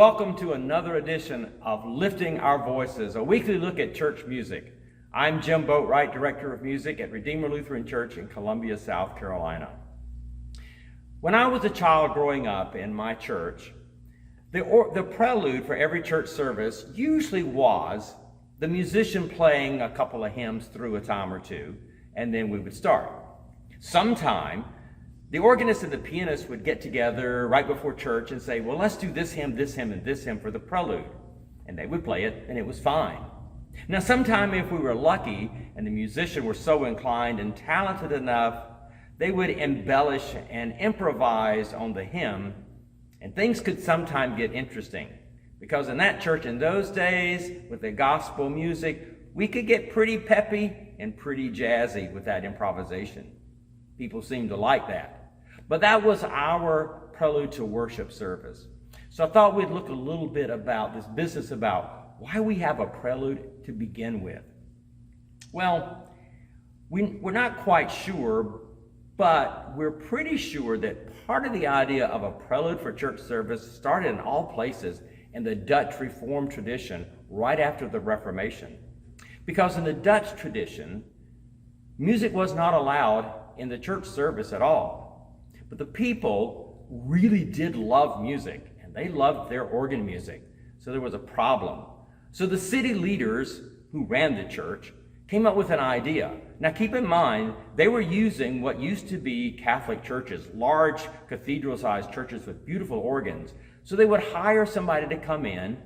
welcome to another edition of Lifting Our Voices, a weekly look at church music. I'm Jim Boatwright, Director of Music at Redeemer Lutheran Church in Columbia, South Carolina. When I was a child growing up in my church, the prelude for every church service usually was the musician playing a couple of hymns through a time or two, and then we would start. Sometime, the organist and the pianist would get together right before church and say, well, let's do this hymn, and this hymn for the prelude. And they would play it, and it was fine. Now, sometime if we were lucky and the musician were so inclined and talented enough, they would embellish and improvise on the hymn, and things could sometime get interesting. Because in that church in those days, with the gospel music, we could get pretty peppy and pretty jazzy with that improvisation. People seemed to like that. But that was our prelude to worship service. So I thought we'd look a little bit about this business about why we have a prelude to begin with. Well, we're not quite sure, but we're pretty sure that part of the idea of a prelude for church service started in all places in the Dutch Reformed tradition right after the Reformation. Because in the Dutch tradition, music was not allowed in the church service at all. But the people really did love music, and they loved their organ music. So there was a problem. So the city leaders who ran the church came up with an idea. Now keep in mind, they were using what used to be Catholic churches, large cathedral-sized churches with beautiful organs. So they would hire somebody to come in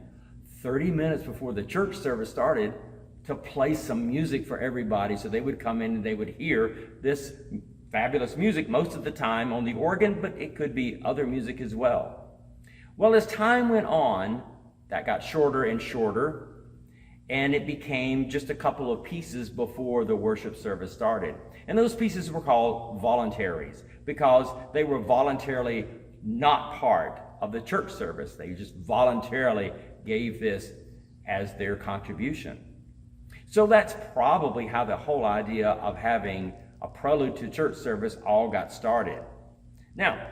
30 minutes before the church service started to play some music for everybody. So they would come in and they would hear this fabulous music most of the time on the organ, but it could be other music as well. Well, as time went on, that got shorter and shorter, and it became just a couple of pieces before the worship service started. And those pieces were called voluntaries because they were voluntarily not part of the church service. They just voluntarily gave this as their contribution. So that's probably how the whole idea of having a prelude to church service all got started. Now,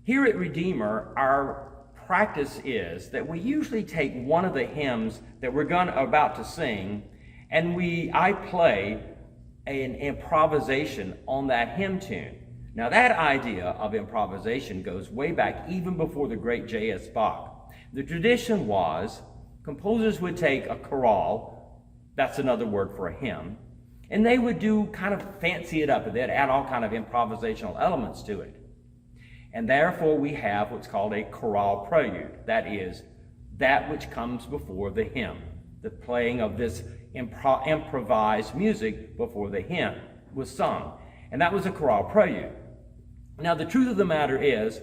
here at Redeemer, our practice is that we usually take one of the hymns that we're about to sing, and I play an improvisation on that hymn tune. Now, that idea of improvisation goes way back even before the great J.S. Bach. The tradition was composers would take a chorale, that's another word for a hymn, and they would do kind of fancy it up, and they'd add all kind of improvisational elements to it. And therefore we have what's called a chorale prelude. That is, that which comes before the hymn, the playing of this improvised music before the hymn was sung. And that was a chorale prelude. Now the truth of the matter is,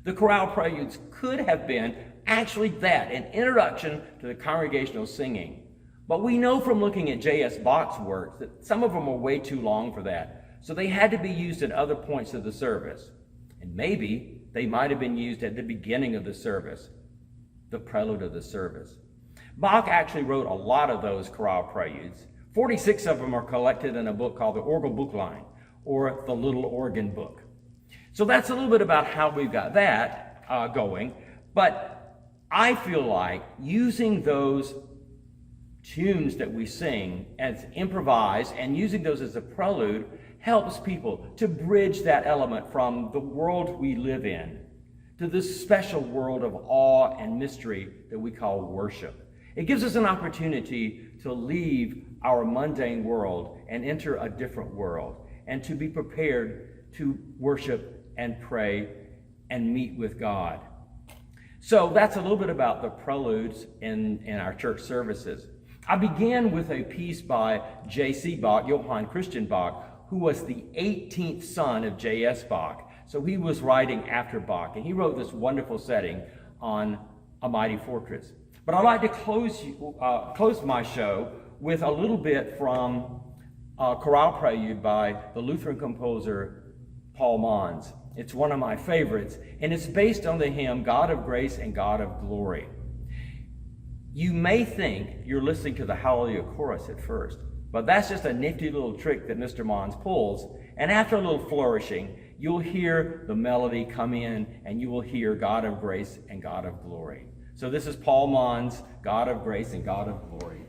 the chorale preludes could have been actually that, an introduction to the congregational singing. But we know from looking at J.S. Bach's works that some of them were way too long for that. So they had to be used at other points of the service. And maybe they might have been used at the beginning of the service, the prelude of the service. Bach actually wrote a lot of those chorale preludes. 46 of them are collected in a book called the Orgelbuchlein, or the Little Organ Book. So that's a little bit about how we've got that going. But I feel like using those tunes that we sing as improvised and using those as a prelude helps people to bridge that element from the world we live in to this special world of awe and mystery that we call worship. It gives us an opportunity to leave our mundane world and enter a different world and to be prepared to worship and pray and meet with God. So that's a little bit about the preludes in our church services. I began with a piece by J.C. Bach, Johann Christian Bach, who was the 18th son of J.S. Bach. So he was writing after Bach, and he wrote this wonderful setting on A Mighty Fortress. But I'd like to close my show with a little bit from a chorale prelude by the Lutheran composer Paul Manz. It's one of my favorites, and it's based on the hymn, God of Grace and God of Glory. You may think you're listening to the Hallelujah chorus at first, but that's just a nifty little trick that Mr. Manz pulls, And after a little flourishing, you'll hear the melody come in, and you will hear God of grace and God of glory. So this is Paul Mons, God of grace and God of glory.